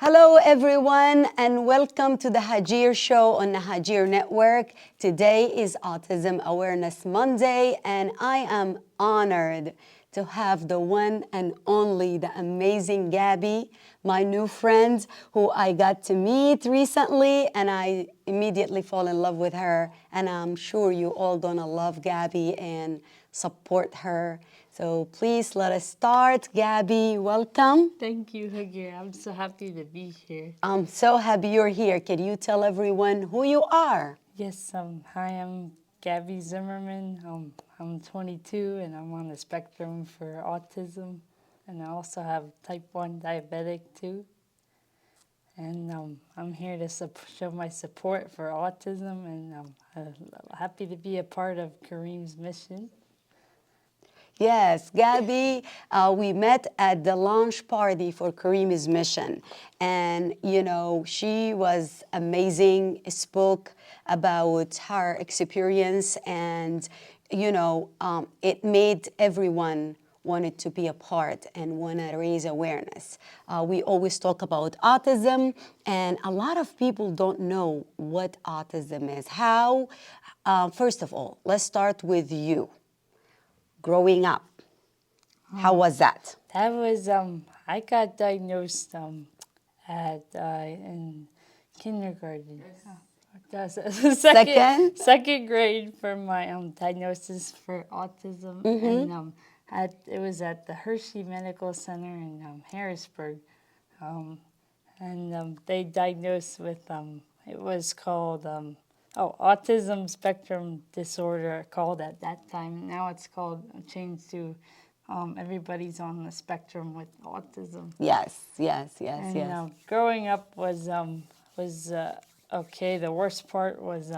Hello, everyone, and welcome to the Hagir Show on the Hagir Network. Today is Autism Awareness Monday, and I am honored to have the one and only, the amazing Gabby, my new friend, who I got to meet recently, and I immediately fall in love with her. And I'm sure you all gonna love Gabby and support her. So please let us start. Gabby, welcome. Thank you, Hagir. I'm so happy to be here. I'm so happy you're here. Can you tell everyone who you are? Yes, hi, I'm Gabby Zimmerman. I'm 22 and I'm on the spectrum for autism. And I also have type 1 diabetic too. And I'm here to show my support for autism, and I'm happy to be a part of Kareem's mission. Yes, Gabby, we met at the launch party for Kareem's mission. And, you know, she was amazing, spoke about her experience, and, you know, it made everyone wanted to be a part and want to raise awareness. We always talk about autism, and a lot of people don't know what autism is. How, first of all, let's start with you. Growing up, how was that? That was, I got diagnosed in kindergarten. Second grade for my diagnosis for autism. And it was at the Hershey Medical Center in Harrisburg. They diagnosed with, it was called autism spectrum disorder, called at that time. Now it's called, changed to everybody's on the spectrum with autism. Yes. Growing up was okay. The worst part was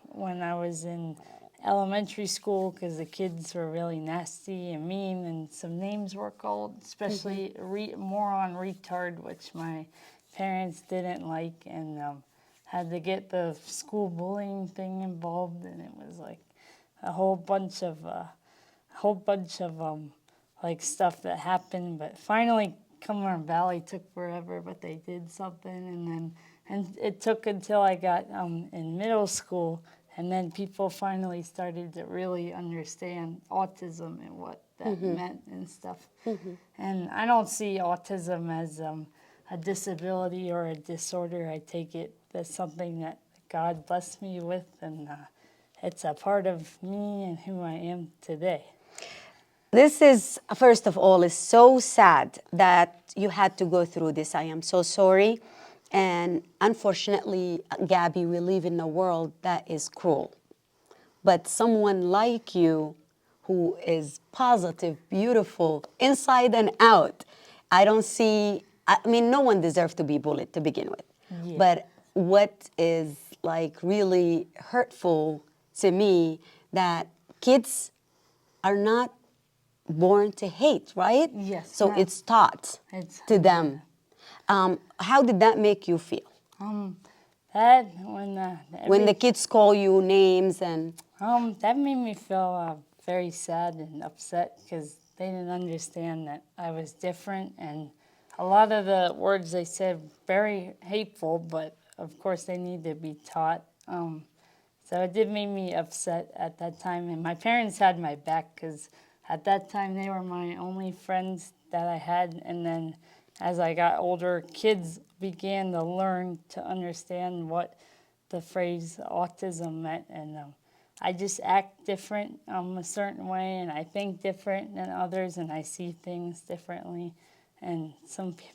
when I was in elementary school, because the kids were really nasty and mean, and some names were called, especially moron, retard, which my parents didn't like, and had to get the school bullying thing involved, and it was like a whole bunch of like stuff that happened. But finally, Cumberland Valley took forever, but they did something, and it took until I got in middle school, and then people finally started to really understand autism and what that meant and stuff. And I don't see autism as a disability or a disorder. I take it as something that God blessed me with, and it's a part of me and who I am today. This is, first of all, is so sad that you had to go through this. I am so sorry. And unfortunately, Gabby, we live in a world that is cruel. But someone like you, who is positive, beautiful, inside and out, I mean, no one deserves to be bullied to begin with. Yeah. But what is like really hurtful to me, that kids are not born to hate, right? Yes. So it's taught to them. How did that make you feel? That When the kids call you names and... that made me feel very sad and upset, because they didn't understand that I was different, and a lot of the words they said very hateful, but of course they need to be taught. So it did make me upset at that time, and my parents had my back, because at that time they were my only friends that I had, and then as I got older, kids began to learn to understand what the phrase autism meant, and I just act different a certain way, and I think different than others, and I see things differently. And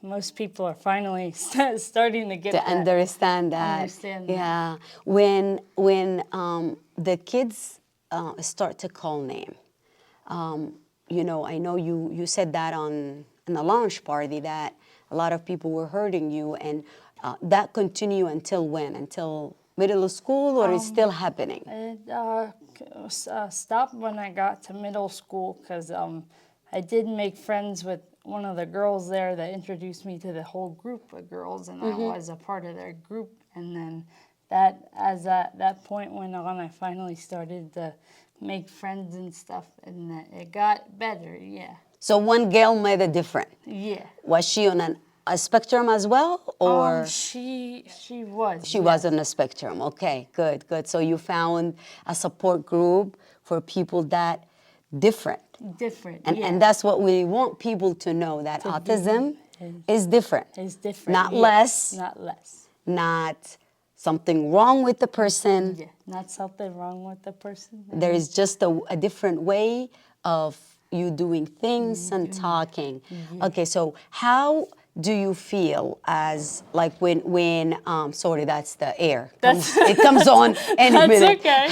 most people are finally starting to get understand that. Yeah, when the kids start to call name, you know, I know you said that in the launch party, that a lot of people were hurting you, and that continue until when? Until middle school, or is still happening? It stopped when I got to middle school, because I did make friends with one of the girls there that introduced me to the whole group of girls, and I was a part of their group. And then as that point went on, I finally started to make friends and stuff, and it got better, yeah. So one girl made a difference. Yeah. Was she on an a spectrum as well, or She was. she was on the spectrum? Okay, good, good. So you found a support group for people that different. Different. And that's what we want people to know, that autism is different. Is different. Not less, Not less. not something wrong with the person. Yeah. Not something wrong with the person. There is just a different way of you doing things and talking. Okay, so how do you feel as like when sorry, that's the air. It comes on any That's minute. okay.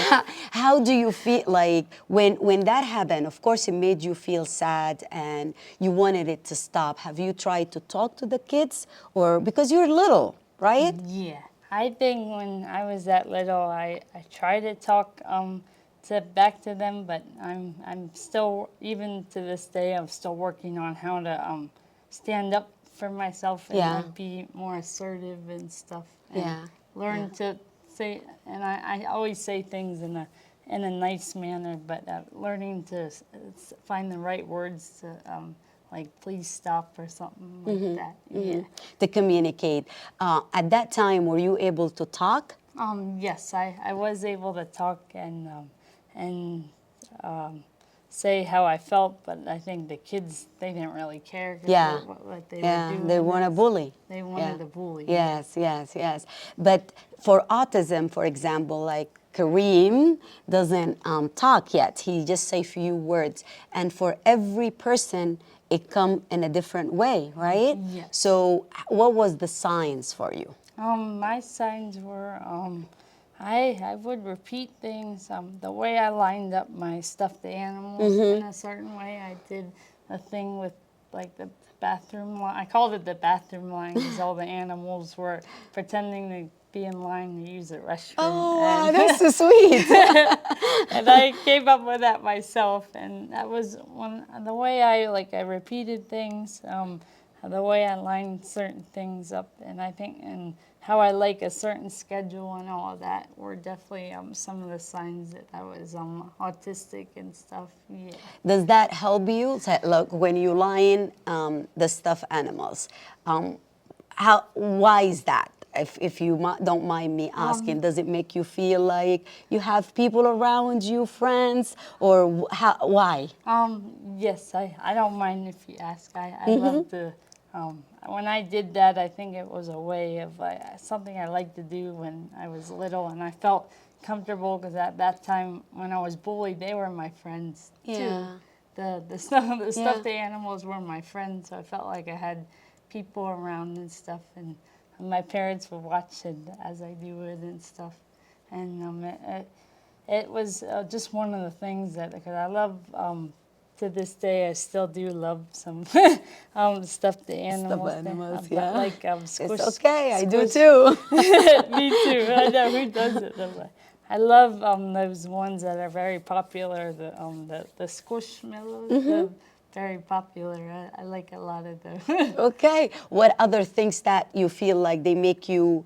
How do you feel like when that happened? Of course, it made you feel sad and you wanted it to stop. Have you tried to talk to the kids, or because you're little, right? Yeah. I think when I was that little, I tried to talk back to them, but I'm still, even to this day, I'm still working on how to stand up for myself and like, be more assertive and stuff. And learn to say, and I always say things in a nice manner, but learning to find the right words to like, please stop or something like that. Yeah. To communicate. At that time, were you able to talk? Yes, I was able to talk and say how I felt, but I think the kids, they didn't really care what they were doing. They want to bully. They wanted to bully. Yes, yes, yes. But for autism, for example, like Kareem doesn't talk yet. He just say few words. And for every person, it come in a different way, right? Yes. So what was the signs for you? My signs were, I would repeat things. The way I lined up my stuffed animals in a certain way. I did a thing with like the bathroom line. I called it the bathroom line because all the animals were pretending to be in line to use the restroom. Oh, wow, that's so sweet. And I came up with that myself, and that was the way I repeated things, the way I lined certain things up, and I think and how I like a certain schedule and all of that were definitely some of the signs that I was autistic and stuff. Yeah. Does that help you? So, look, when you line the stuffed animals, why is that? If you don't mind me asking, does it make you feel like you have people around you, friends, or why? Yes, I don't mind if you ask. I love to. When I did that, I think it was a way of something I liked to do when I was little, and I felt comfortable because at that time when I was bullied, they were my friends too. The stuffed animals were my friends, so I felt like I had people around and stuff, and my parents would watch it as I do it and stuff, and it was just one of the things that, because I love. To this day, I still do love some stuffed animals. Stuffed animals, but like squish. It's okay, I do too. Me too. I know who does it. I love those ones that are very popular. The squishmallows. They're very popular. I like a lot of those. Okay. What other things that you feel like they make you,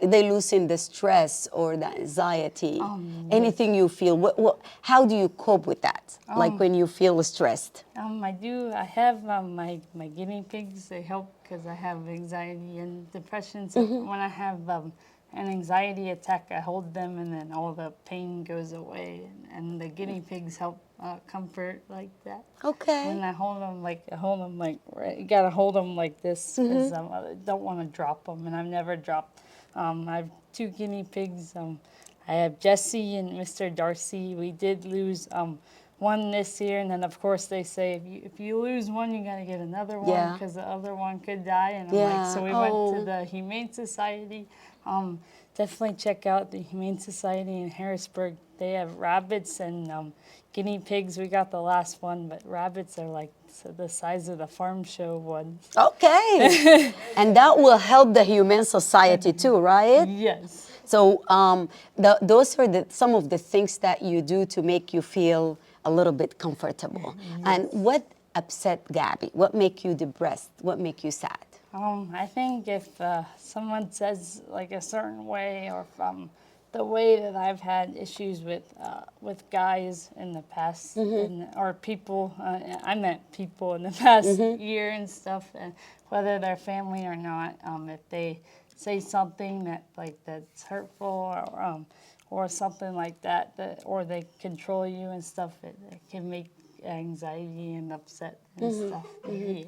they loosen the stress or the anxiety? Anything you feel? How do you cope with that? Like when you feel stressed? I have my guinea pigs. They help because I have anxiety and depression. So when I have an anxiety attack, I hold them, and then all the pain goes away. And the guinea pigs help comfort like that. Okay. When I hold them right, you gotta hold them like this because I don't want to drop them, and I've never dropped. I have 2 guinea pigs. I have Jesse and Mr. Darcy. We did lose one this year, and then of course they say if you lose one, you gotta get another one because the other one could die. And I'm like, so we went to the Humane Society. Definitely check out the Humane Society in Harrisburg. They have rabbits and guinea pigs. We got the last one, but rabbits are like the size of the farm show ones. Okay. And that will help the Humane Society too, right? Yes. So those are some of the things that you do to make you feel a little bit comfortable. Yes. And what upset Gabby? What make you depressed? What make you sad? I think if someone says like a certain way, or if the way that I've had issues with guys in the past, or people. I met people in the past year and stuff, and whether they're family or not, if they say something that's hurtful or something like that, or they control you and stuff, it can make anxiety and upset and stuff. Yeah.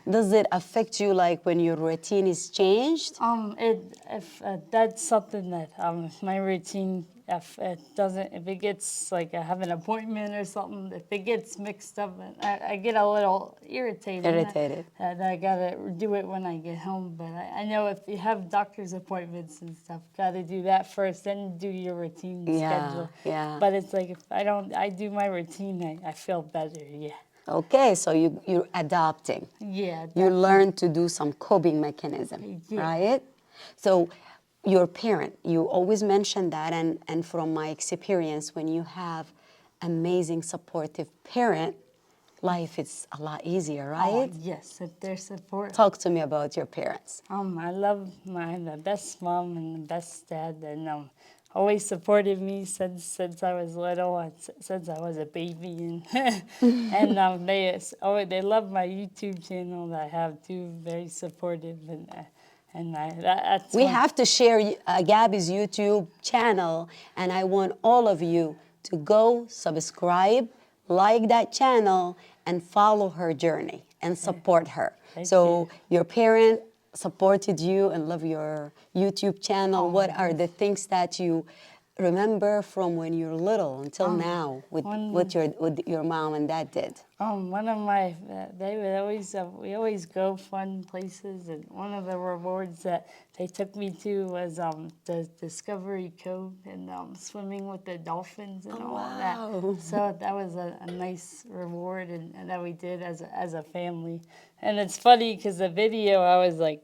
Does it affect you like when your routine is changed? If that's something that if my routine, if it gets like I have an appointment or something, if it gets mixed up, and I get a little irritated. Irritated. That I gotta do it when I get home. But I know if you have doctor's appointments and stuff, gotta do that first, then do your routine schedule. Yeah. But it's like if I do my routine, I feel better. Yeah. Okay, so you're adapting. Yeah. You learn to do some coping mechanism, right? So your parent, you always mention that, and from my experience, when you have amazing supportive parent, life is a lot easier, right? Oh, yes, if they're supportive. Talk to me about your parents. I love the best mom and the best dad, and always supported me since I was little, since I was a baby, and they love my YouTube channel that I have too. Very supportive, that's We have to share Gabby's YouTube channel, and I want all of you to go subscribe, like that channel, and follow her journey and support her. Thank so your parent supported you and love your YouTube channel. What are the things that you remember from when you're little until now with what your mom and dad did? One of my, they would always, we always go fun places, and one of the rewards that they took me to was the Discovery Cove and swimming with the dolphins and all of that. So that was a nice reward, and that we did as a family. And it's funny because the video I was like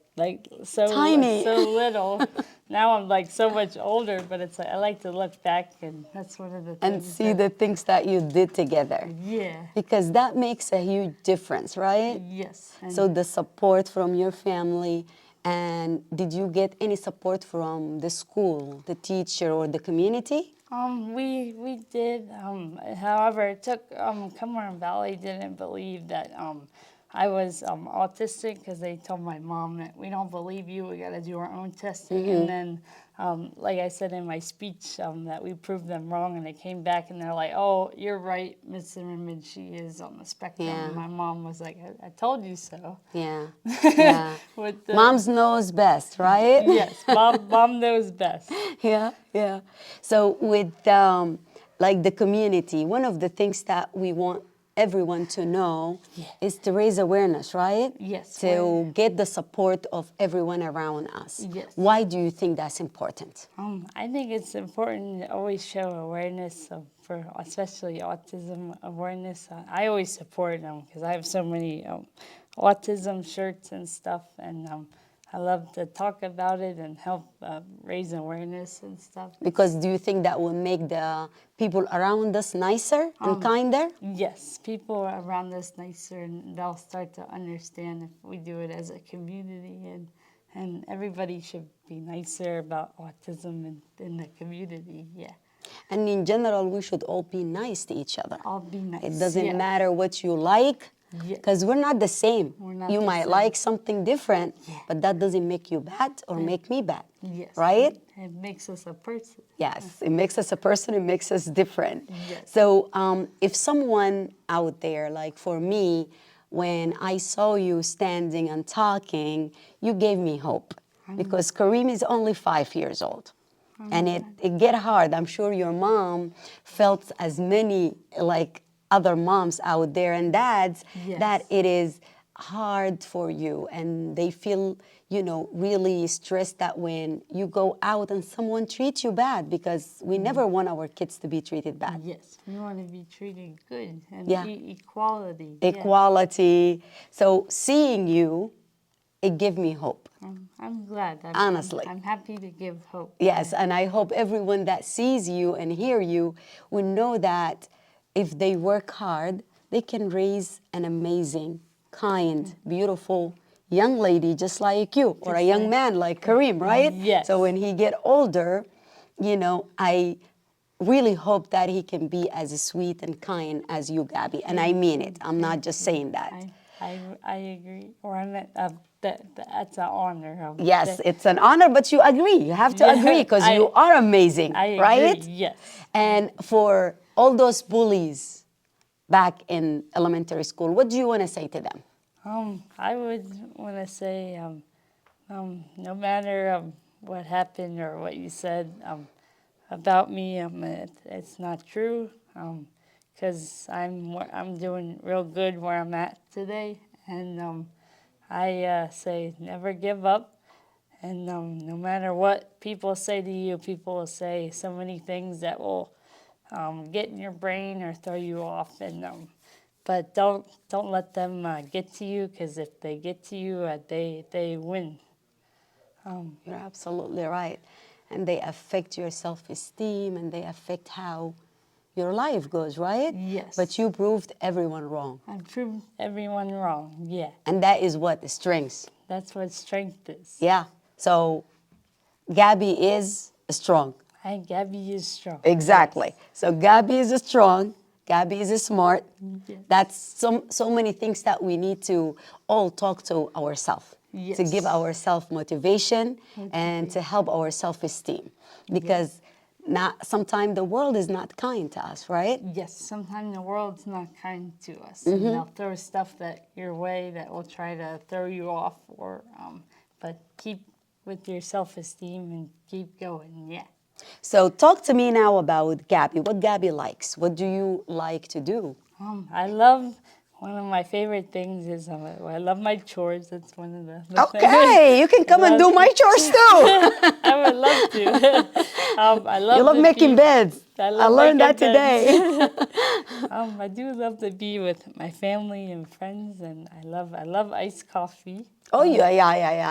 so tiny, so little. Now I'm like so much older, but it's like I like to look back, and that's one of the things. And see the things that you did together. Yeah. Because that makes a huge difference, right? Yes. So the support from your family, and did you get any support from the school, the teacher, or the community? We did. However, it took Cumberland Valley didn't believe that I was autistic because they told my mom that we don't believe you. We got to do our own testing. And then, like I said in my speech, that we proved them wrong, and they came back and they're like, "Oh, you're right, Miss Zimmerman. She is on the spectrum." Yeah. And my mom was like, "I told you so." Yeah. Yeah. Moms knows best, right? Yes, mom knows best. Yeah. Yeah. So with like the community, one of the things that we want everyone to know is to raise awareness, right? Yes. To get the support of everyone around us. Yes. Why do you think that's important? I think it's important to always show awareness for especially autism awareness. I always support them because I have so many autism shirts and stuff, and I love to talk about it and help raise awareness and stuff. Because do you think that will make the people around us nicer and kinder? Yes, people around us nicer, and they'll start to understand if we do it as a community, and everybody should be nicer about autism in the community, yeah. And in general, we should all be nice to each other. All be nice. It doesn't matter what you like, because we're not the same. You might like something different, but that doesn't make you bad or make me bad, right? It makes us a person. Yes, it makes us a person, it makes us different. Yes. So if someone out there, like for me, when I saw you standing and talking, you gave me hope. Because Kareem is only 5 years old. And it get hard. I'm sure your mom felt as many like other moms out there and dads that it is hard for you, and they feel, you know, really stressed that when you go out and someone treats you bad, because we never want our kids to be treated bad. Yes, we want to be treated good and equality. Equality. So seeing you, it gave me hope. I'm glad. Honestly. I'm happy to give hope. Yes, and I hope everyone that sees you and hear you will know that if they work hard, they can raise an amazing, kind, beautiful young lady just like you, or a young man like Kareem, right? Yes. So when he get older, you know, I really hope that he can be as sweet and kind as you, Gabby. And I mean it. I'm not just saying that. I agree. Or I'm that's an honor. Yes, it's an honor, but you agree. You have to agree because you are amazing, I agree, right? yes. And for all those bullies back in elementary school, what do you want to say to them? I would want to say, no matter what happened or what you said about me, it's not true. Because I'm doing real good where I'm at today, and I say never give up. And no matter what people say to you, people will say so many things that will get in your brain or throw you off. But don't let them get to you, because if they get to you, they win. You're absolutely right. And they affect your self-esteem and they affect how your life goes, right? Yes. But you proved everyone wrong. I proved everyone wrong. Yeah, And that is what the strengths. that's what strength is. Yeah. So Gabby is strong. Gabby is strong. Exactly. So Gabby is strong. Gabby is smart. Yes. That's so many things that we need to all talk to ourselves. To give Yes. ourselves motivation and to help our self-esteem. Because sometimes the world is not kind to us, right? Yes, sometimes the world's not kind to us. And they'll throw stuff your way that will try to throw you off. But keep with your self-esteem and keep going, yeah. So talk to me now about Gabby. What Gabby likes. What do you like to do? One of my favorite things is I love my chores. That's one of the Okay, you can come and do my chores too. I would love to. I love You love making beds. I learned that today. I do love to be with my family and friends, and I love iced coffee. Oh yeah.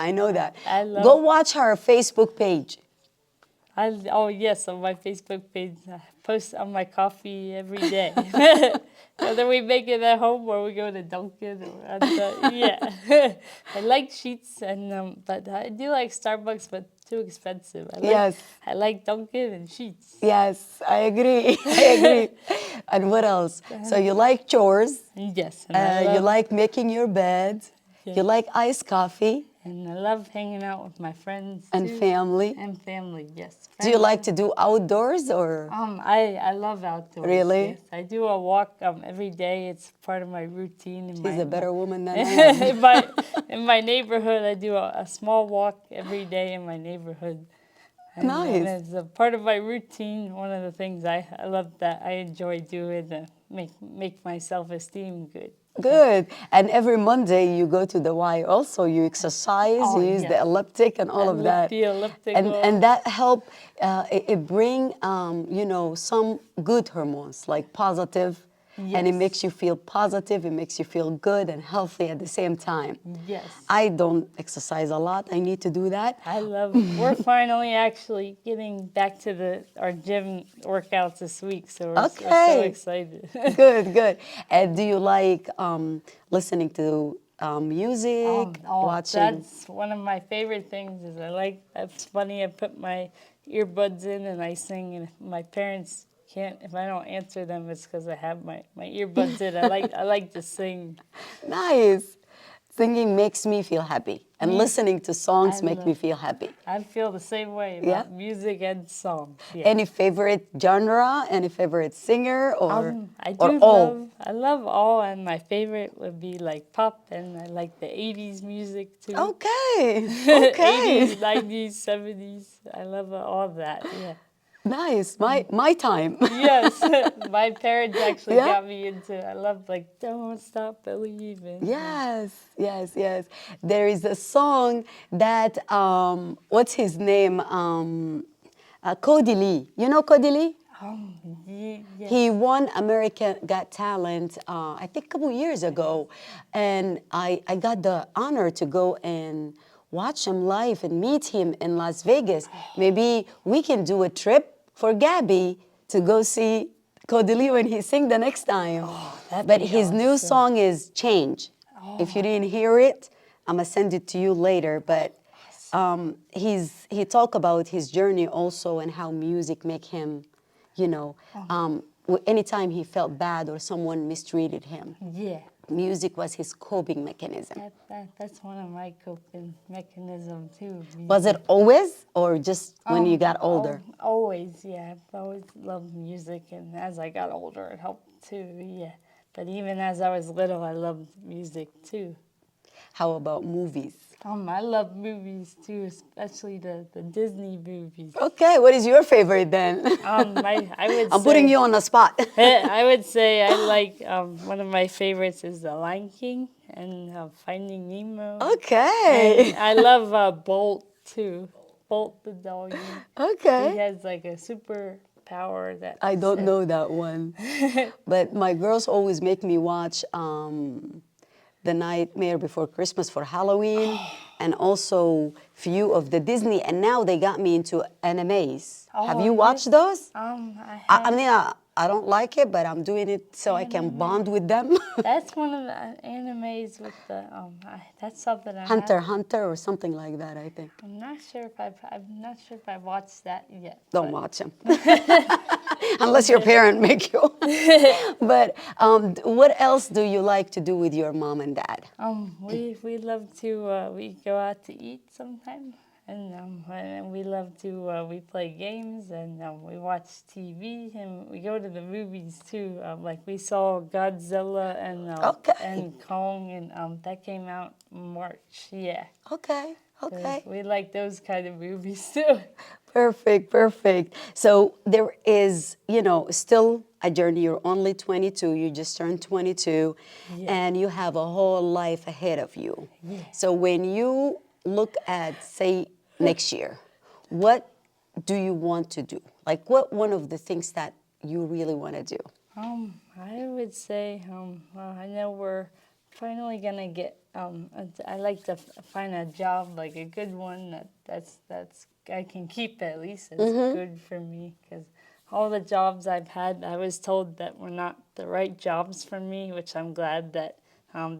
I know that. I love. Go watch her Facebook page. Yes, on my Facebook page, I post on my coffee every day. Whether we make it at home or we go to Dunkin' yeah. I like sheets, but I do like Starbucks, but too expensive. I like Dunkin' and sheets. Yes, I agree. I agree. And what else? So you like chores. Yes. You like making your bed. Yes. You like iced coffee. And I love hanging out with my friends and too. family. And family, yes. Do you like to do outdoors or? I love outdoors. Really? Yes. I do a walk every day. It's part of my routine. She's a better woman than I am. In my neighborhood, I do a small walk every day in my neighborhood. Nice. And it's a part of my routine. One of the things I love that I enjoy doing to make my self-esteem good. Good. And every Monday you go to the Y also. You exercise, you use the elliptic and all of that. The elliptic. And that help, it bring, some good hormones, like positive. Yes. And it makes you feel positive, it makes you feel good and healthy at the same time. Yes. I don't exercise a lot. I need to do that. We're finally actually getting back to our gym workouts this week, so we're so excited. Good. And do you like listening to music, watching? That's one of my favorite things. It's funny, I put my earbuds in and I sing, and if my parents can't, if I don't answer them, it's because I have my earbuds in. I like to sing. Nice. Singing makes me feel happy, and listening to songs make me feel happy. I feel the same way about music and songs. Yeah. Any favorite genre? Any favorite singer I love all, and my favorite would be like pop, and I like the 80s music too. Okay. 80s, 90s, 70s. I love all of that. Yeah. Nice, my time. Yes, my parents actually got me into. I love Don't Stop Believing. Yes. There is a song that what's his name? Cody Lee. You know Cody Lee? Yes. He won American Got Talent, I think a couple years ago, and I got the honor to go and watch him live and meet him in Las Vegas. Maybe we can do a trip for Gabby to go see Cody Lee when he sing the next time. But his new song is Change. If you didn't hear it, I'm going to send it to you later. But he talked about his journey also and how music make him, anytime he felt bad or someone mistreated him, Yeah. music was his coping mechanism. That's one of my coping mechanisms too. Was it Music. always or just when you got older? Always, yeah. I've always loved music, and as I got older, it helped too, yeah. But even as I was little, I loved music too. How about movies? I love movies too, especially the Disney movies. Okay, what is your favorite then? I would I'm say, putting you on the spot. I would say I like one of my favorites is The Lion King and Finding Nemo. Okay. And I love Bolt too. Bolt the doggy. He Okay. has like a superpower that I don't says- know that one. But my girls always make me watch The Nightmare Before Christmas for Halloween and also few of the Disney. And now they got me into animes. Have Oh, you watched those? I I have. mean, I don't like it, but I'm doing it so I can bond with them. That's one of the animes with the that's something I Hunter, have. Hunter, or something like that, I think. I'm not sure if I've watched that yet. Don't watch them. Unless your parent make you. But what else do you like to do with your mom and dad? We love to we go out to eat sometime, and we love to we play games and we watch TV and we go to the movies too. Like we saw Godzilla Okay. and Kong and that came out in March. Yeah. Okay, So okay. we like those kind of movies too. Perfect, perfect. So there is, still a journey. You're only 22, you just turned 22, and you have a whole life ahead of you. Yeah. So when you look at, say, next year, what do you want to do? Like, what one of the things that you really want to do? I would say, well, I know we're finally gonna get. I like to find a job, like a good one that's I can keep at least. It's good for me because all the jobs I've had, I was told that were not the right jobs for me, which I'm glad that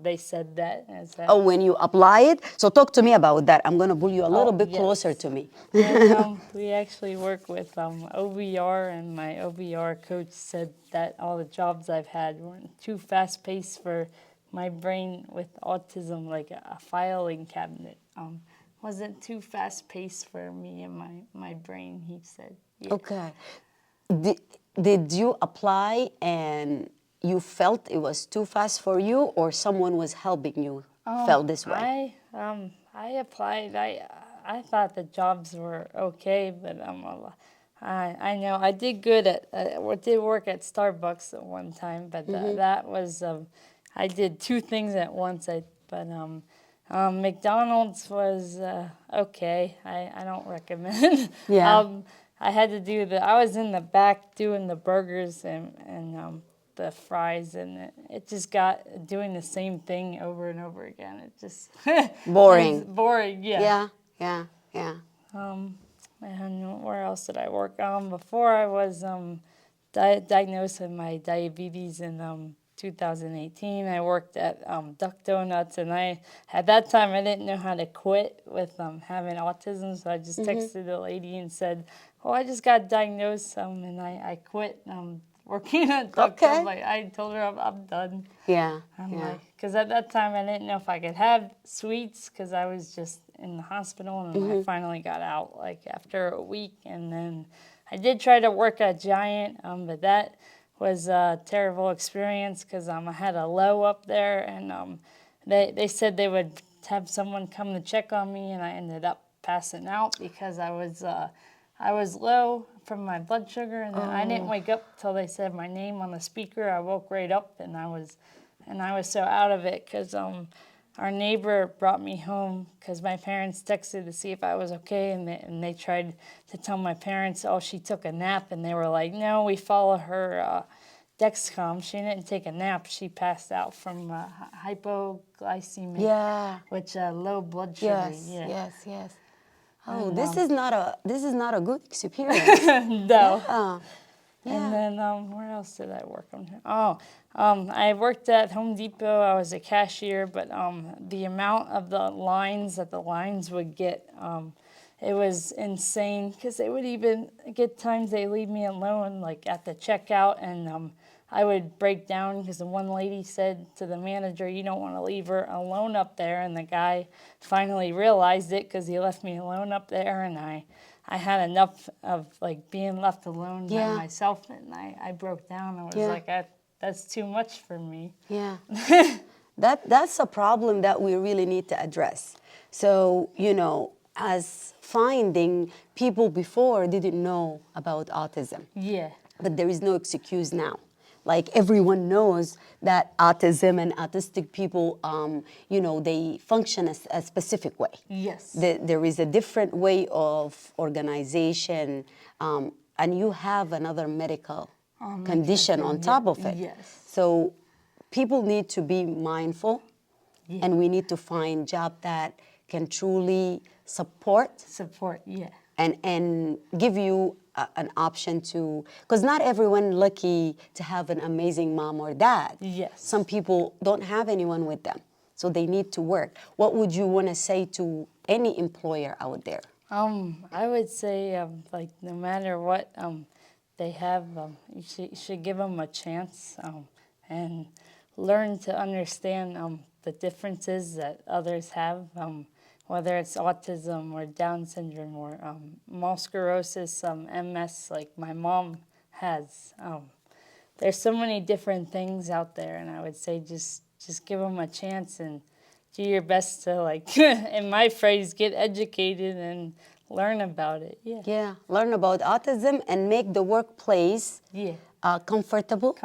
they said that. Oh, when you apply it? So talk to me about that. I'm going to pull you a little bit yes. closer to me. And, we actually work with OBR, and my OBR coach said that all the jobs I've had weren't too fast-paced for my brain with autism, like a filing cabinet. Wasn't too fast-paced for me and my brain, he said. Yeah. Okay. Did you apply and you felt it was too fast for you, or someone was helping you felt this way? I applied. I thought the jobs were okay, but I know I did good did work at Starbucks at one time, but that was I did two things at once. McDonald's was okay. I don't recommend. Yeah. I had to do I was in the back doing the burgers and the fries, and it just got doing the same thing over and over again. It just Boring. it was boring. Yeah. Yeah. And where else did I work? Before I was diagnosed with my diabetes in 2018, I worked at Duck Donuts, and at that time I didn't know how to quit with having autism, so I just texted the lady and said, "Oh, I just got diagnosed, and I quit working at Duck Donuts." Like, I told her I'm done. Yeah. Because at that time I didn't know if I could have sweets because I was just in the hospital, and I finally got out like after a week, and then I did try to work at Giant, but that was a terrible experience because I had a low up there, and they said they would have someone come to check on me, and I ended up passing out because I was low from my blood sugar, and then I didn't wake up till they said my name on the speaker. I woke right up, and I was so out of it because our neighbor brought me home because my parents texted to see if I was okay, and they tried to tell my parents, oh, she took a nap, and they were like, no, we follow her Dexcom. She didn't take a nap. She passed out from hypoglycemia, which low blood sugar. Yes. Oh, this is not a good experience. No. And then where else did I work on? I worked at Home Depot. I was a cashier, but the amount of the lines that the lines would get, it was insane because they would even get times they leave me alone, like at the checkout, and I would break down because the one lady said to the manager, "You don't want to leave her alone up there," and the guy finally realized it because he left me alone up there, and I had enough of like being left alone by myself, and I broke down. I was like, that's too much for me. Yeah. That's a problem that we really need to address. So, as finding people before didn't know about autism. Yeah. But there is no excuse now. Like everyone knows that autism and autistic people, they function a specific way. Yes. There is a different way of organization, and you have another medical condition on top of it. Yes. So people need to be mindful, and we need to find job that can truly support, yeah. and give you an option to, because not everyone lucky to have an amazing mom or dad. Yes. Some people don't have anyone with them, so they need to work. What would you want to say to any employer out there? I would say, like, no matter what they have, you should give them a chance and learn to understand the differences that others have, whether it's autism or Down syndrome or multiple sclerosis, MS, like my mom has. There's so many different things out there, and I would say just give them a chance and do your best to, like, in my phrase, get educated and learn about it. Yeah, learn about autism and make the workplace comfortable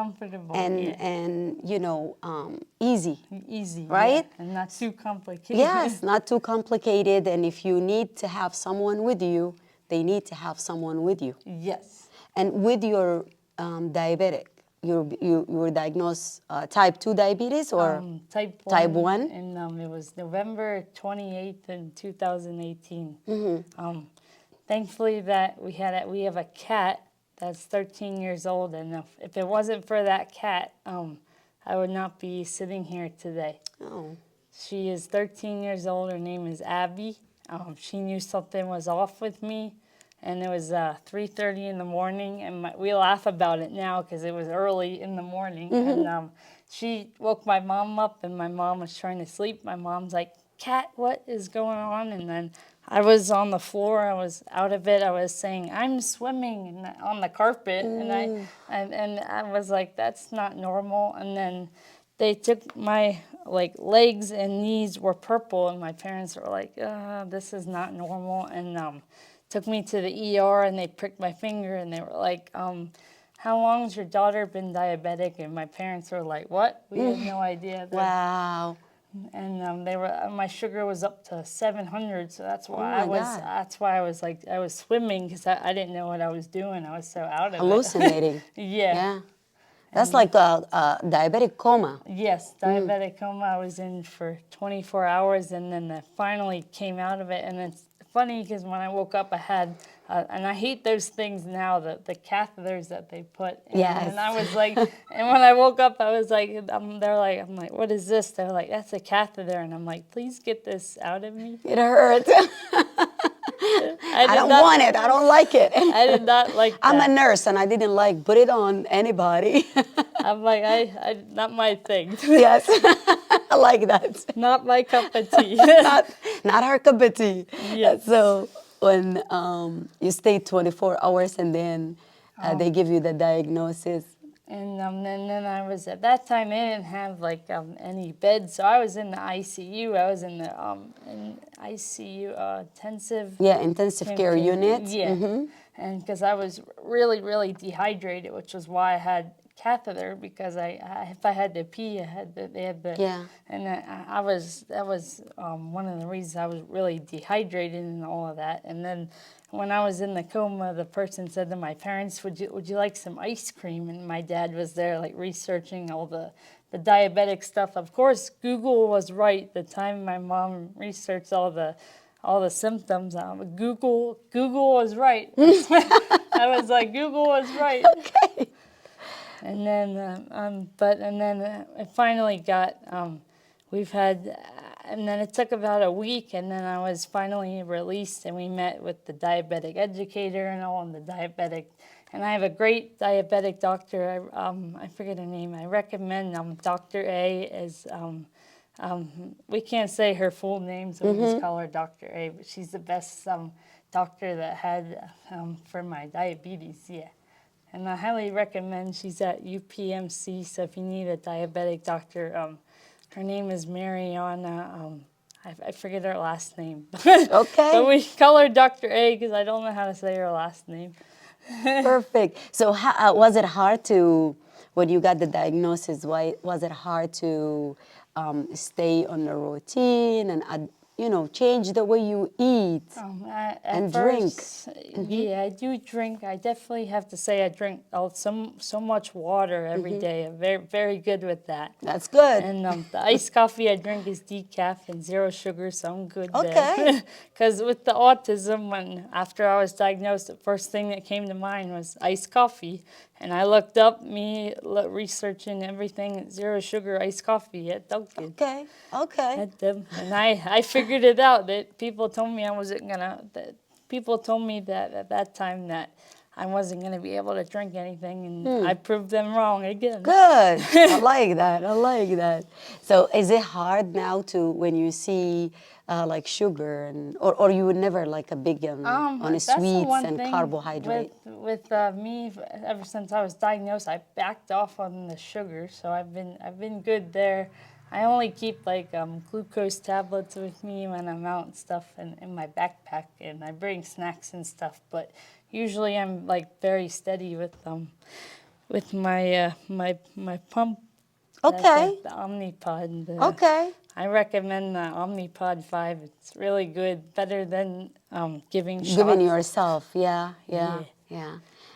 and easy. Easy, right? And not too complicated. Yes, not too complicated. And if you need to have someone with you, they need to have someone with you. Yes. And with your diabetic, you were diagnosed type 2 diabetes or type 1? Type 1? And it was November 28th in 2018. Thankfully that we have a cat that's 13 years old, and if it wasn't for that cat, I would not be sitting here today. Oh. She is 13 years old. Her name is Gabby. She knew something was off with me, and it was 3:30 in the morning, and we laugh about it now because it was early in the morning. And she woke my mom up, and my mom was trying to sleep. My mom's like, "Cat, what is going on?" And then I was on the floor. I was out of it. I was saying, "I'm swimming," on the carpet, and I was like, "That's not normal." And then they took my legs and knees were purple, and my parents were like, "This is not normal." And took me to the ER, and they pricked my finger, and they were like, "How long has your daughter been diabetic?" And my parents were like, "What? We had no idea." Wow. And my sugar was up to 700, so that's why I was swimming, because I didn't know what I was doing. I was so out of hallucinating. it. Yeah. That's like a diabetic coma. Yes, diabetic coma. I was in for 24 hours, and then I finally came out of it. And it's funny because when I woke up, I had, and I hate those things now, the catheters that they put in. Yes. And I was like, and when I woke up, I was like, I'm like, "What is this?" They're like, "That's a catheter." And I'm like, "Please get this out of me." It hurts. I don't want it. I don't like it. I did not like that. I'm a nurse, and I didn't like put it on anybody. I'm like, I not my thing. Yes, I like that. Not my cup of tea. not her cup of tea. Yes. So when you stay 24 hours and then they give you the diagnosis. And then I was, at that time, I didn't have any beds, so I was in the ICU. I was in the ICU intensive. Yeah, intensive care unit. Yeah, and because I was really, really dehydrated, which was why I had catheter, because if I had to pee, they had the. Yeah. And that was one of the reasons I was really dehydrated and all of that. And then when I was in the coma, the person said to my parents, would you like some ice cream? And my dad was there researching all the diabetic stuff. Of course, Google was right. The time my mom researched all the all the symptoms. Google was right. I was like, Google was right. Okay. And then, I finally got, we've had, and then it took about a week, and then I was finally released, and we met with the diabetic educator and all, and the diabetic, and I have a great diabetic doctor, I forget her name, I recommend Dr. A is, we can't say her full name, so we just call her Dr. A, but she's the best doctor that had for my diabetes, yeah. And I highly recommend, she's at UPMC, so if you need a diabetic doctor, her name is Mariana, I forget her last name. Okay. But we call her Dr. A because I don't know how to say her last name. Perfect. So how, was it hard to, when you got the diagnosis, why was it hard to stay on the routine and, change the way you eat At and drink? first, yeah, I do drink. I definitely have to say I drink so much water every day. I'm very, very good with that. That's good. And the iced coffee I drink is decaf and zero sugar, so I'm good Okay. there. Because with the autism, after I was diagnosed, the first thing that came to mind was iced coffee. And I looked up researching everything, zero sugar iced coffee at Dunkin'. Okay. Okay. At them. And I figured it out that people told me I wasn't gonna, that people told me that at that time that I wasn't gonna be able to drink anything, and I proved them wrong again. Good. I like that. I like that. So is it hard now to, when you see like sugar or you were never like a big on That's the sweets one and thing carbohydrate? with me. Ever since I was diagnosed, I backed off on the sugar, so I've been good there. I only keep like glucose tablets with me when I'm out and stuff, and in my backpack, and I bring snacks and stuff. But usually I'm like very steady with my my pump. Okay. The Omnipod. Okay. I recommend the Omnipod 5. It's really good, better than giving shots. Giving yourself, yeah.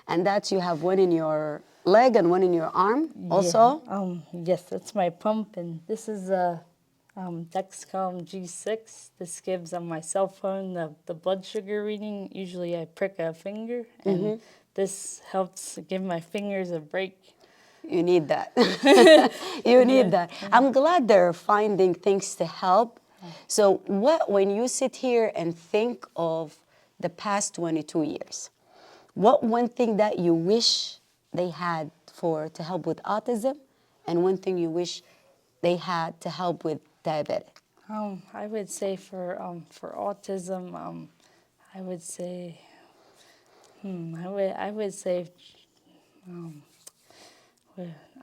And that you have one in your leg and one in your arm also? Yes, that's my pump, and this is a Dexcom G6. This gives on my cell phone the blood sugar reading. Usually I prick a finger, and this helps give my fingers a break. You need that. You need that. I'm glad they're finding things to help. So when you sit here and think of the past 22 years, what one thing that you wish they had to help with autism, and one thing you wish they had to help with diabetic? I would say for autism, I would say,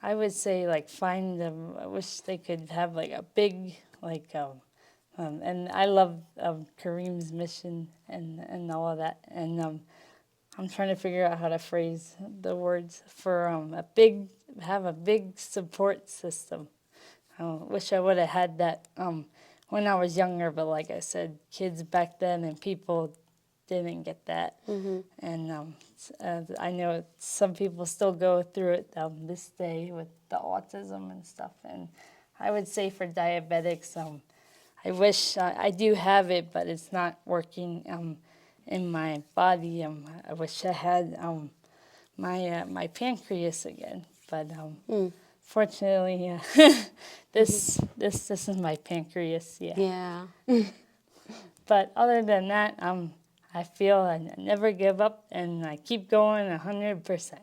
I would say like find them. I wish they could have like a big and I love Kareem's mission and all of that. And I'm trying to figure out how to phrase the words for have a big support system. I wish I would have had that when I was younger, but like I said, kids back then and people didn't get that. And I know some people still go through it this day with the autism and stuff. And I would say for diabetics, I wish I do have it, but it's not working in my body. I wish I had my pancreas again, but fortunately, this is my pancreas. Yeah. But other than that, I feel I never give up and I keep going 100%.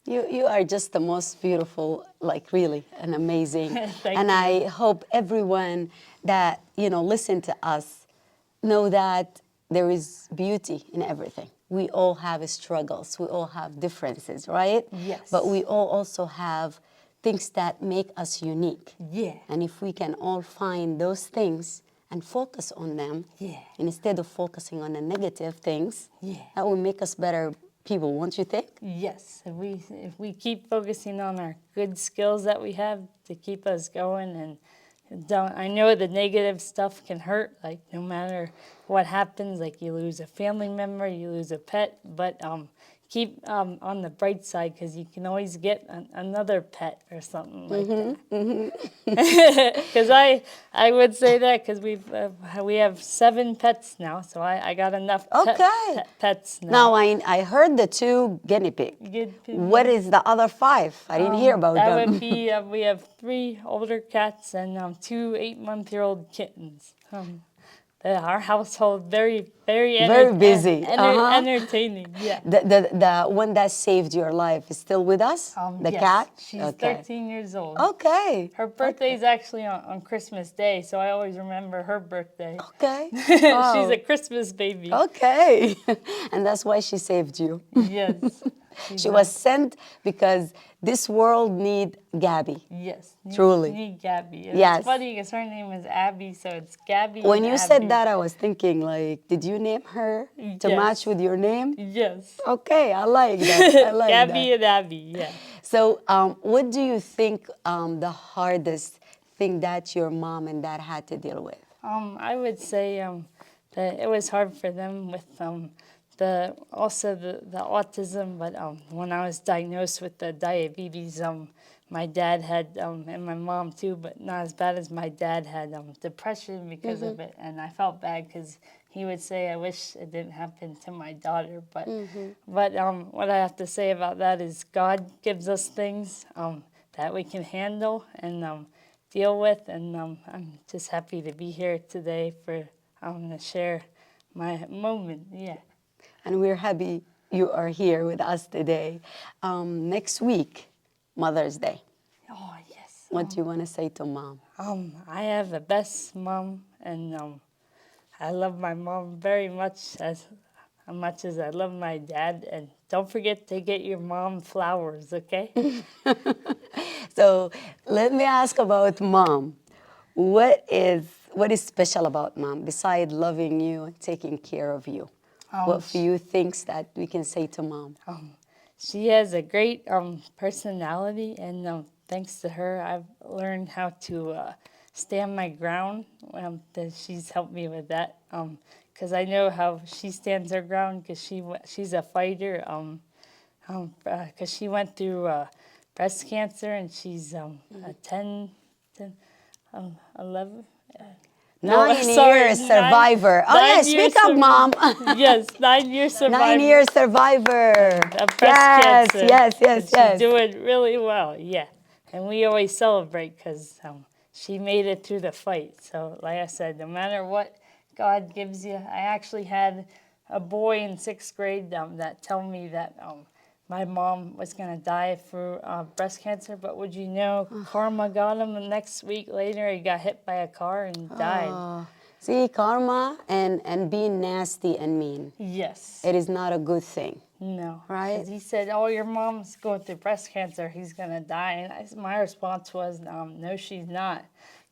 You are just the most beautiful, like really, and amazing. Thank and you. I hope everyone that, listen to us know that there is beauty in everything. We all have struggles. We all have differences, right? Yes. But we all also have things that make us unique. Yeah. And if we can all find those things and focus on them, instead of focusing on the negative things, that will make us better people, won't you think? Yes, if we keep focusing on our good skills that we have to keep us going, and I know the negative stuff can hurt, like no matter what happens, like you lose a family member, you lose a pet, but keep on the bright side because you can always get another pet or something like that. Because I would say that because we have 7 pets now, so I got enough Okay. pets now. Now, I heard the 2 guinea pig. What is the other 5? I didn't hear about that them. would be, we have 3 older cats and 2 8-month-old kittens. Our household very Very busy. entertaining. Yeah. The one that saved your life is still with us? The Yes, cat? she's Okay. 13 years old. Okay. Her birthday is actually on Christmas Day, so I always remember her birthday. Okay. She's Wow. a Christmas baby. Okay. And that's why she saved you. Yes. She was sent because this world need Gabby. Yes. Truly. Need Gabby. And Yes. It's funny because her name is Abby, so it's Gabby. When and you Abby. said that, I was thinking, like, did you name her to Yes. match with your name? Yes. Okay, I like that. I like Gabby that. and Abby, yeah. So, what do you think the hardest thing that your mom and dad had to deal with? I would say that it was hard for them with the autism, but when I was diagnosed with the diabetes, my dad had and my mom too, but not as bad as my dad had depression because of it, and I felt bad because he would say, "I wish it didn't happen to my daughter," but what I have to say about that is God gives us things that we can handle and deal with, and I'm just happy to be here today for to share my moment. Yeah. And we're happy you are here with us today. Next week, Mother's Day. Oh yes. What do you want to say to mom? I have the best mom, and I love my mom very much as much as I love my dad. And don't forget to get your mom flowers, okay? So let me ask about mom. What is special about mom besides loving you and taking care of you? What few things that we can say to mom? She has a great personality, and thanks to her, I've learned how to stand my ground. That she's helped me with that, because I know how she stands her ground. Because she's a fighter. Because she went through breast cancer, and she's 11. 9 sorry, years survivor. Oh yeah, 9 speak years up, mom. Yes, 9 years survivor. 9 years survivor. Of breast Yes, cancer. yes, And yes, she's yes. doing really well, yeah. And we always celebrate because she made it through the fight. So like I said, no matter what God gives you, I actually had a boy in 6th grade that told me that my mom was going to die for breast cancer, but would you know, karma got him, and next week later he got hit by a car and died. See, karma and being nasty and mean. Yes. It is not a good thing. No. Right? 'Cause he said, "Oh, your mom's going through breast cancer. He's going to die." And my response was, "No, she's not,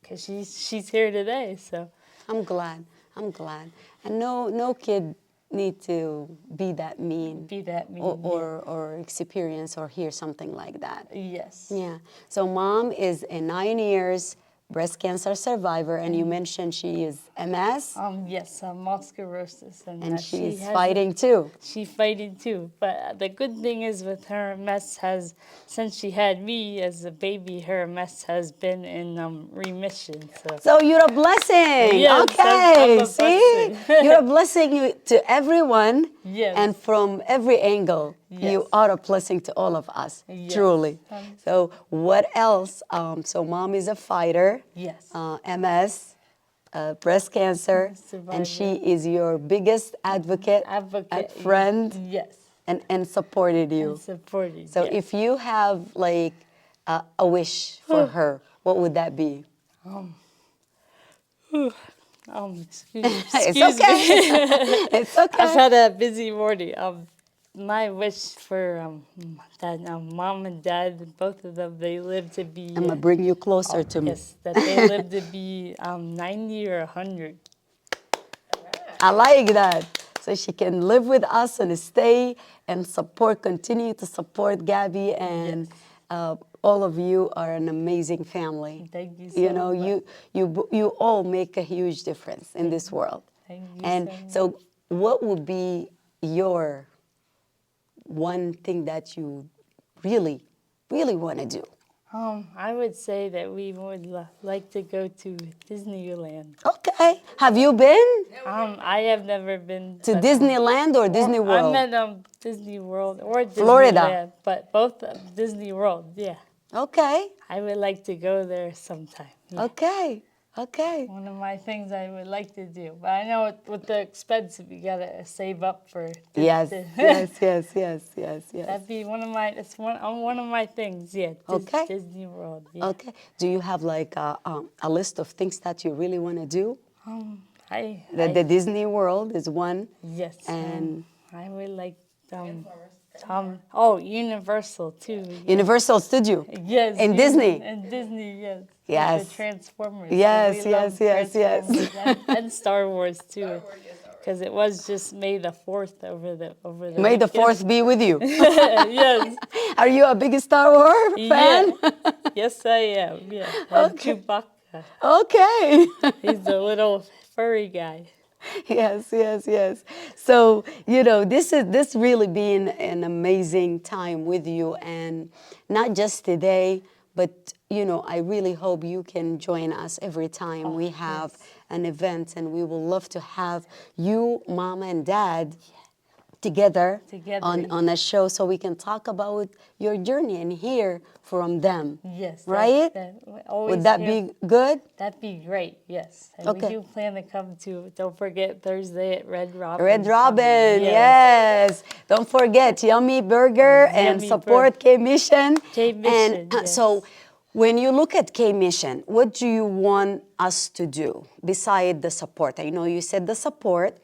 because she's here today." So I'm glad. I'm glad. And no kid need to be that mean. be that mean. Or experience or hear something like that. Yes. Yeah. So mom is a 9 years breast cancer survivor, and you mentioned she is MS. Yes, multiple sclerosis, And she she's has fighting too. She's fighting too. But the good thing is with her MS since she had me as a baby, her MS has been in remission. So you're a blessing. Yes, okay. I'm a See, blessing. you're a blessing to everyone. Yes. And from every angle, you Yes. are a blessing to all of us. Yes. Truly. So what else? So mom is a fighter. Yes. MS. Breast cancer, Survivor. and she is your biggest advocate and friend, Yes. and supported you. And supported. So yes. if you have like a wish for her, what would that be? Excuse It's me. okay. It's okay. I've had a busy morning. My wish for that mom and dad, both of them, they live to be. I'm gonna bring you closer to me. Yes, that they live to be 90 or 100. I like that. So she can live with us and stay and continue to support Gabby, and all of you are an amazing family. Thank you so You know, much. you all make a huge difference in this world. Thank you And so much. so what would be your one thing that you really, really want to do? I would say that we would like to go to Disneyland. Okay. Have you been I have never been to but, Disneyland or Disney I World? meant Disney World or Florida. Disneyland, but both Disney World. Yeah, Okay. I would like to go there sometime. Yeah. Okay. Okay. One of my things I would like to do, but I know with the expensive, you gotta save up for. Yes. Yes. Yes. Yes. Yes. Yes. That'd be one of my. It's one of my things. Yeah. Okay. Disney World. Yeah. Okay. Do you have like a list of things that you really want to do? The Disney World is one. Yes. And I would like Universal too. Yeah. Universal Studio. Yes. In Disney. In Disney, yes. Yes. With the Transformers. Yes, We yes, love yes, yes. Transformers and Star Wars too. Because it was just May the 4th over the May the weekend. 4th be with you. Yes. Are you a big Star Wars fan? Yeah. Yes, I am. Yeah. And Chewbacca. Okay. He's the little furry guy. Yes, yes, yes. So, this really been an amazing time with you, and not just today, but I really hope you can join us every time we have an event, and we will love to have you, Mom and Dad, together on a show so we can talk about your journey and hear from them. Yes. Right? Would that be good? That'd be great, yes. And Okay. we do plan to come to, don't forget, Thursday at Red Robin. Red Robin, yes. Don't forget, Yummy Burger and Yummy support K-Mission. K-Mission, And yes. so when you look at K-Mission, what do you want us to do beside the support? I know you said the support,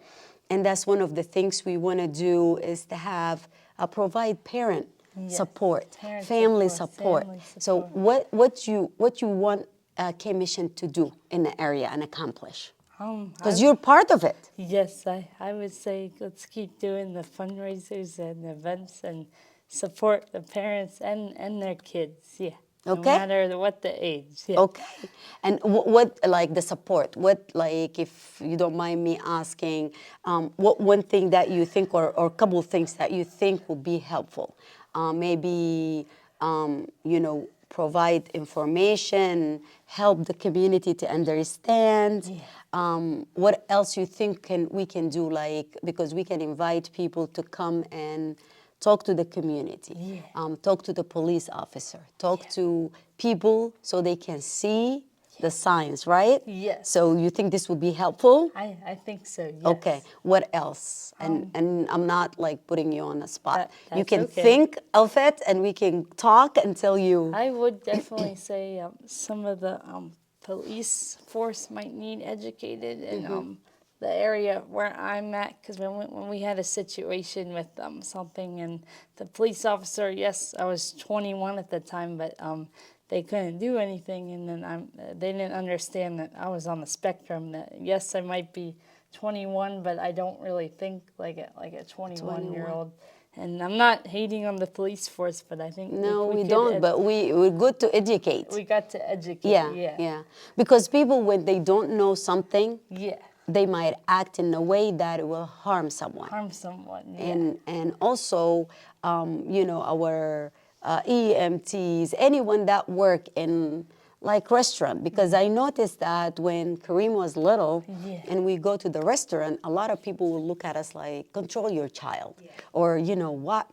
and that's one of the things we want to do is to have provide parent support, family support. So what you want K-Mission to do in the area and accomplish? Because you're part of it. Yes, I would say let's keep doing the fundraisers and events and support the parents and their kids, yeah. Okay. No matter what the age, yeah. Okay. And what like the support? What, like, if you don't mind me asking, what one thing that you think or a couple of things that you think will be helpful? Maybe, provide information, help the community to understand. What else you think we can do, like, because we can invite people to come and talk to the community, talk to the police officer, talk to people so they can see the signs, right? Yes. So you think this would be helpful? I think so, yes. Okay. What else? And I'm not like putting you on the spot. You that's can okay. think of it, and we can talk until you. I would definitely say some of the police force might need educated and the area where I'm at, because when we had a situation with something and the police officer, yes, I was 21 at the time, but they couldn't do anything, and then they didn't understand that I was on the spectrum, that yes, I might be 21, but I don't really think like a 21-year-old. And I'm not hating on the police force, but I think No, we don't, but we're good to educate. We got to educate. Yeah. Because people, when they don't know something, they might act in a way that will harm someone. Yeah. And also, our EMTs, anyone that work in like restaurant, because I noticed that when Kareem was little and we go to the restaurant, a lot of people will look at us like, control your child, or what,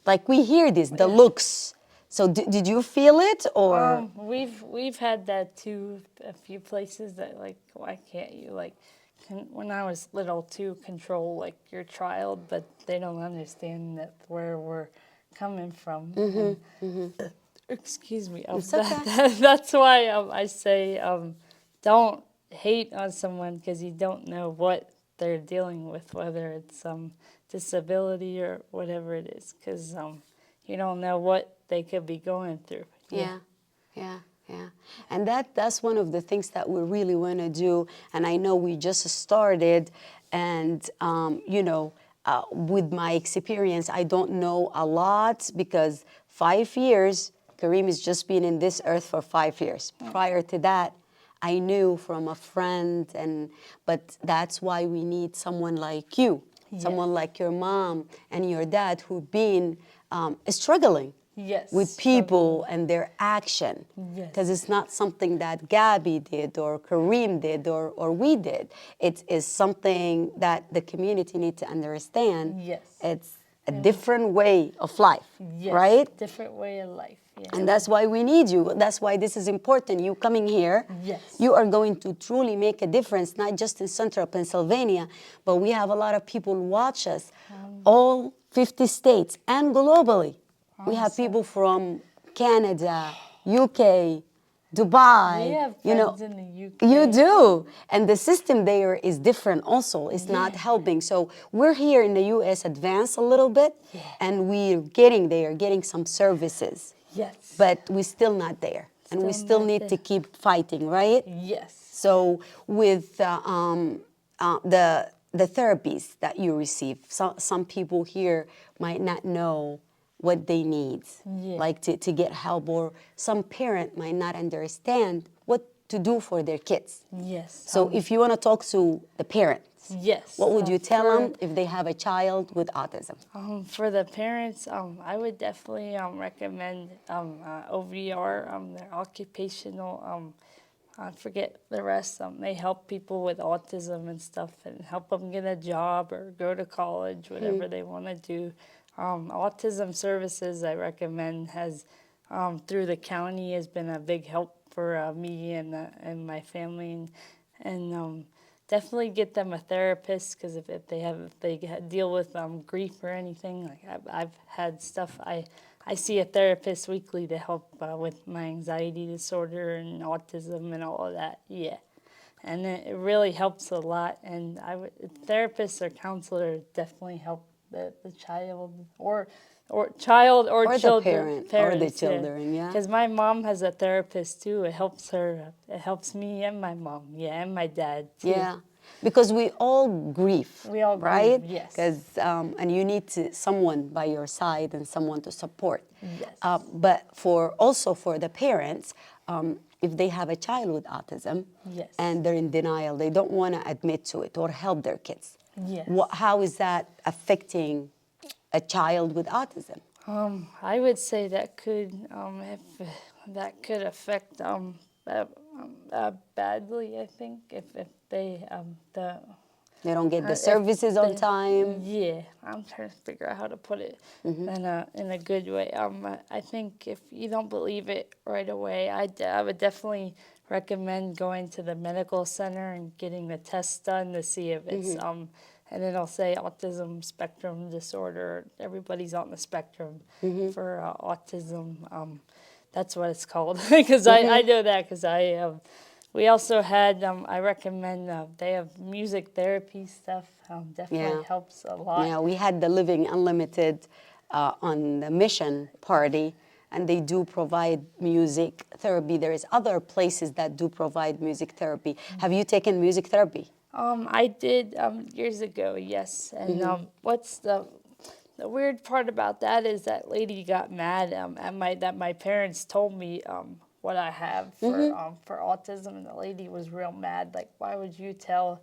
like we hear this, the looks. So did you feel it, or? We've had that too, a few places that like, why can't you like, when I was little too, control like your child, but they don't understand that where we're coming from. Excuse me. That's why I say don't hate on someone because you don't know what they're dealing with, whether it's disability or whatever it is, because you don't know what they could be going through. Yeah. And that's one of the things that we really want to do. And I know we just started, and with my experience, I don't know a lot, because 5 years, Kareem has just been in this earth for 5 years. Prior to that, I knew from a friend, but that's why we need someone like you someone like your mom and your dad who've been struggling Yes. with people and their action. Yes. Because it's not something that Gabby did or Kareem did or we did. It is something that the community needs to understand. Yes. It's a different way of life, Yes. right? Different way of life. Yeah. And that's why we need you. That's why this is important. You coming here, Yes. you are going to truly make a difference, not just in central Pennsylvania, but we have a lot of people watch us, all 50 states and globally. We have people from Canada, UK, Dubai. We have you know, friends in the UK. You do. And the system there is different also. It's not helping. So we're here in the US advanced a little bit, and we're getting there, getting some services. Yes. But we're still not there. And we Still still not need there. to keep fighting, right? Yes. So with the therapies that you receive, some people here might not know what they need, like to get help, or some parent might not understand what to do for their kids. Yes. So if you want to talk to the parents, yes. what would you tell for- them if they have a child with autism? For the parents, I would definitely recommend OVR, their occupational. I forget the rest. They help people with autism and stuff, and help them get a job or go to college, whatever they want to do. Autism services, I recommend, has through the county has been a big help for me and my family, and definitely get them a therapist, because if they deal with grief or anything, like I've had stuff. I see a therapist weekly to help with my anxiety disorder and autism and all of that. Yeah, and it really helps a lot. And therapists or counselors definitely help the child or child or Or the children, parent, or the children, yeah. Because my mom has a therapist too. It helps her. It helps me and my mom, and my dad too. Yeah, because we all grieve. We all grieve, right? yes. Because and you need someone by your side and someone to support. Yes. But also for the parents, if they have a child with autism, Yes. and they're in denial, they don't want to admit to it or help their kids. Yes. How is that affecting a child with autism? I would say that could affect badly. I think if they They don't get the if services on they- time. Yeah, I'm trying to figure out how to put it in a good way. I think if you don't believe it right away, I would definitely recommend going to the medical center and getting the tests done to see if it's and it'll say autism spectrum disorder. Everybody's on the spectrum for autism. That's what it's called, because I know that, because we also had, I recommend, they have music therapy stuff, definitely helps a lot. Yeah, we had the Living Unlimited on the Mission Party, and they do provide music therapy. There is other places that do provide music therapy. Have you taken music therapy? I did years ago, yes. And what's the weird part about that is that lady got mad that my parents told me what I have for autism, and the lady was real mad. Like, why would you tell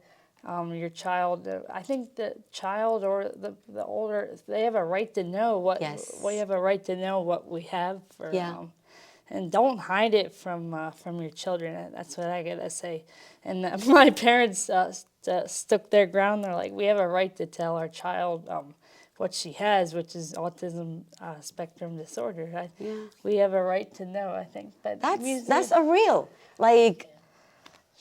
your child? I think the child or the older, they have a right to know what we have a right to know what we have for. And don't hide it from your children. That's what I gotta say. And my parents stuck their ground. They're like, we have a right to tell our child what she has, which is autism spectrum disorder. We have a right to know. I think That's a real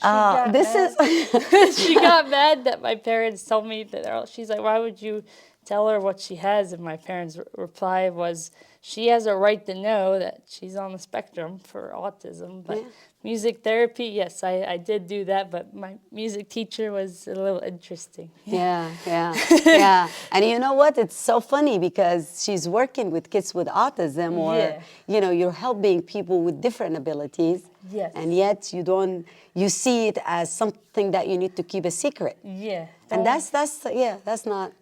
this is she got mad that my parents told me that. She's like, why would you tell her what she has? And my parents' reply was, she has a right to know that she's on the spectrum for autism. But music therapy, yes, I did do that, but my music teacher was a little interesting. Yeah. And you know what? It's so funny because she's working with kids with autism, or you're helping people with different abilities. Yes. And yet you see it as something that you need to keep a secret. Yeah. And that's not.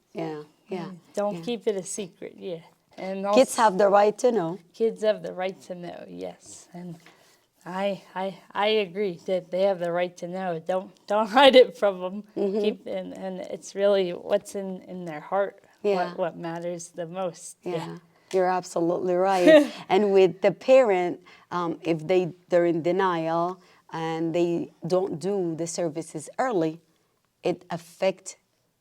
Don't keep it a secret. Yeah. And kids have the right to know. Kids have the right to know. Yes. And I agree that they have the right to know. Don't hide it from them. Keep and it's really what's in their heart. Yeah. What matters the most. Yeah, you're absolutely right. And with the parent, if they're in denial and they don't do the services early, it affects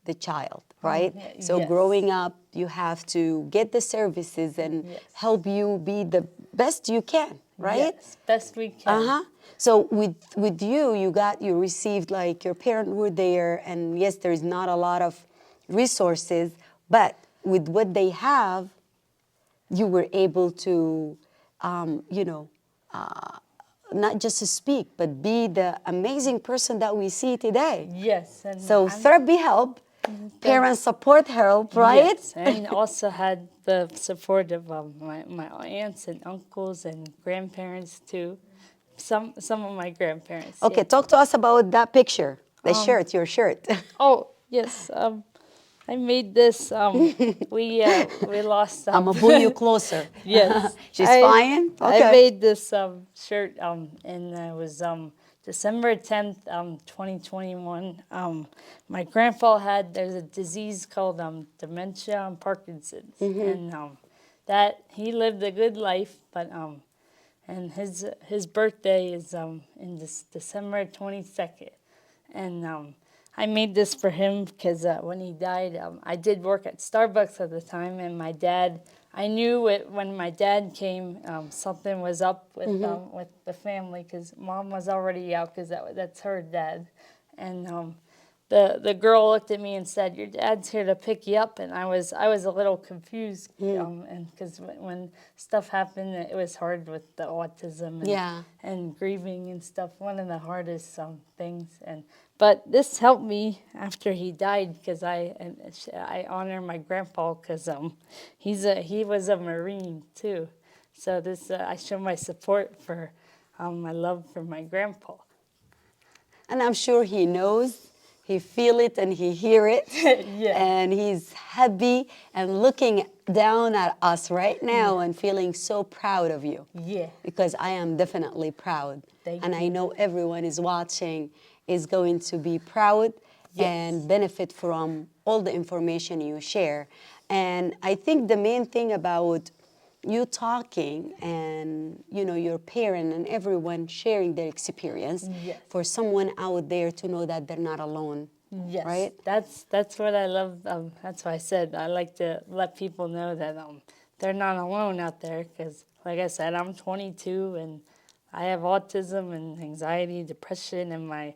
the child, right? So Yes. growing up, you have to get the services and Yes. help you be the best you can, right? Yes, best we can. Uh-huh. So with you, you received like your parents were there, and yes, there is not a lot of resources, but with what they have, you were able to, you know, not just to speak, but be the amazing person that we see today. Yes, and So therapy help, parent support help, right? yes, and also had the support of my aunts and uncles and grandparents too. Some of my grandparents. Okay, Yeah. talk to us about that picture, the shirt, your shirt. Oh yes. I made this. We lost. I'm gonna pull you closer. Yes, She's fine? I Okay. made this shirt and it was December 10th, 2021. My grandpa there's a disease called dementia and Parkinson's, and that he lived a good life, but and his birthday is in this December 22nd, and I made this for him because when he died, I did work at Starbucks at the time, and my dad. I knew it when my dad came. Something was up with the family because mom was already out because that's her dad, and the girl looked at me and said, "Your dad's here to pick you up," and I was a little confused, and because when stuff happened, it was hard with the autism Yeah. and grieving and stuff. One of the hardest things, but this helped me after he died because I honor my grandpa because he was a Marine too, so this I show my support for my love for my grandpa. And I'm sure he knows, he feel it and he hear it. Yeah. And he's happy and looking down at us right now and feeling so proud of you. Yeah. Because I am definitely proud. Thank and I you. know everyone is watching is going to be proud Yes. and benefit from all the information you share. And I think the main thing about you talking and your parent and everyone sharing their experience Yes. for someone out there to know that they're not alone. Yes, Right? that's what I love. That's why I said I like to let people know that they're not alone out there. Because, like I said, I'm 22 and I have autism and anxiety, depression, and my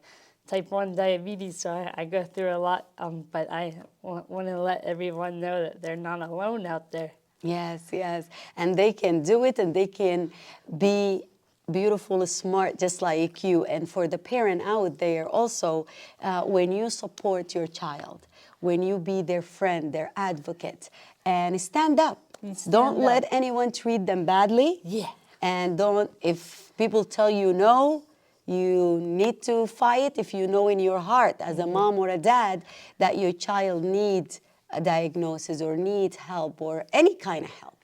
type 1 diabetes. So I go through a lot. But I want to let everyone know that they're not alone out there. Yes, yes. And they can do it and they can be beautiful, smart, just like you. And for the parent out there also, when you support your child, when you be their friend, their advocate, and stand up. Don't let anyone treat them badly. Yeah. And if people tell you no, you need to fight if you know in your heart as a mom or a dad that your child needs a diagnosis or needs help or any kind of help.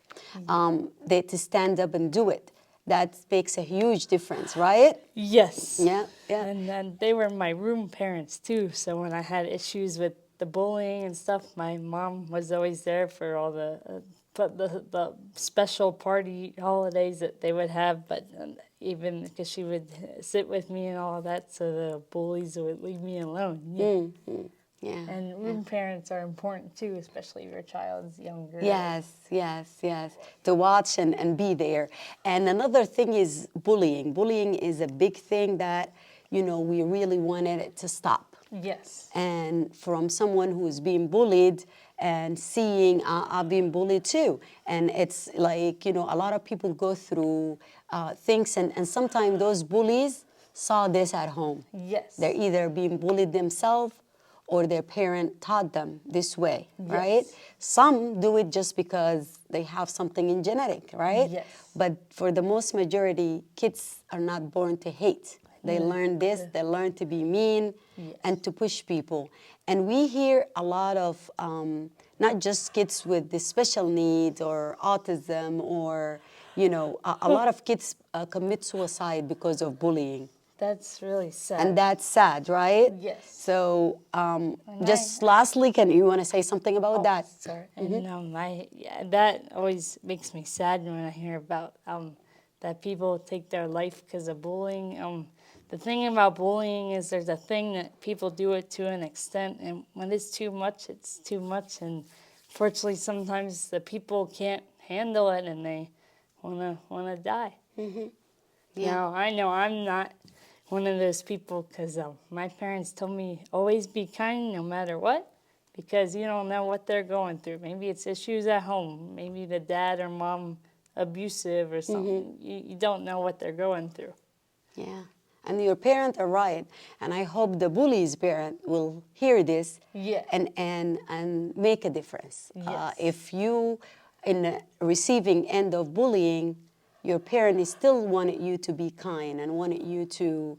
To stand up and do it. That makes a huge difference, right? Yes. Yeah, yeah. And then they were my room parents too. So when I had issues with the bullying and stuff, my mom was always there for all the special party holidays that they would have. But even because she would sit with me and all of that, so the bullies would leave me alone. Yeah. Yeah. And room parents are important too, especially if your child's younger. Yes, yes, yes. To watch and be there. And another thing is bullying. Bullying is a big thing that, we really wanted it to stop. Yes. And from someone who's being bullied and seeing I've been bullied too. And it's like, a lot of people go through things and sometimes those bullies saw this at home. Yes. They're either being bullied themselves or their parent taught them this way, right? Some do it just because they have something in genetic, right? Yes. But for the most majority, kids are not born to hate. They learn this, they learn to be mean and to push people. And we hear a lot of, not just kids with the special needs or autism or you know, a lot of kids commit suicide because of bullying. That's really sad. And that's sad, right? Yes. So And just lastly, can you want to say something about that? Sorry. And that always makes me sad when I hear about that people take their life because of bullying. The thing about bullying is there's a thing that people do it to an extent, and when it's too much, it's too much. And fortunately, sometimes the people can't handle it, and they wanna die. Yeah. Now I know I'm not one of those people because my parents told me always be kind no matter what, because you don't know what they're going through. Maybe it's issues at home. Maybe the dad or mom abusive or something. You don't know what they're going through. Yeah. And your parents are right. And I hope the bully's parent will hear this Yes. and make a difference. Yes. If you, in the receiving end of bullying, your parent is still wanted you to be kind and wanted you to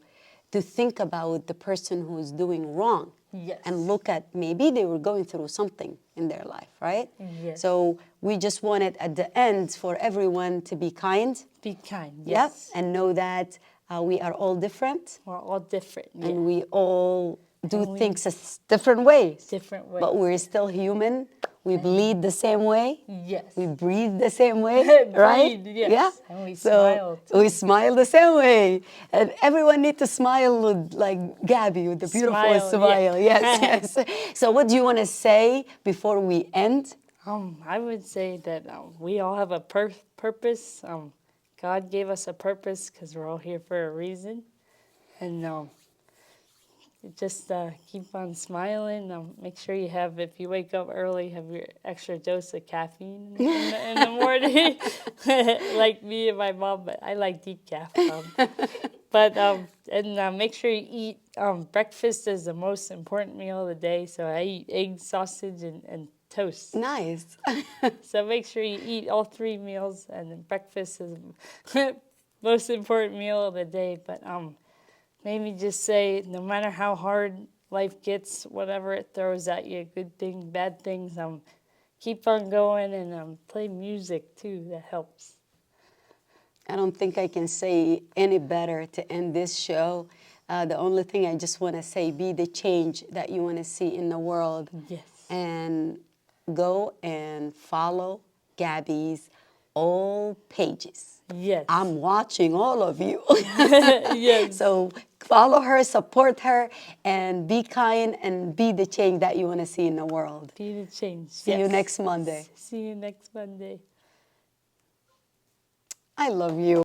think about the person who's doing wrong. Yes. And look at maybe they were going through something in their life, right? Yes. So we just wanted at the end for everyone to be kind. Be kind. Yep, Yes. and know that we are all different. We're all different. Yeah. And we all do things different ways. Different ways. But we're still human. We bleed the same way. Yes. We breathe the same way, right? Breathe, yes. Yeah. And we So smile, too. we smile the same way. And everyone needs to smile with, like Gabby with the beautiful smile. Yeah. Yes, yes. So what do you want to say before we end? I would say that we all have a purpose. God gave us a purpose because we're all here for a reason. And just keep on smiling. Make sure you have, if you wake up early, have your extra dose of caffeine in the morning, like me and my mom, but I like decaf. And make sure you eat. Breakfast is the most important meal of the day, so I eat eggs, sausage, and toast. Nice. So make sure you eat all 3 meals, and then breakfast is the most important meal of the day. But maybe just say, no matter how hard life gets, whatever it throws at you, good things, bad things, keep on going and play music too. That helps. I don't think I can say any better to end this show. The only thing I just want to say, be the change that you want to see in the world. Yes. And go and follow Gabby's all pages. Yes. I'm watching all of you. Yes. So follow her, support her, and be kind and be the change that you want to see in the world. Be the change. See you next Monday. See you next Monday. I love you.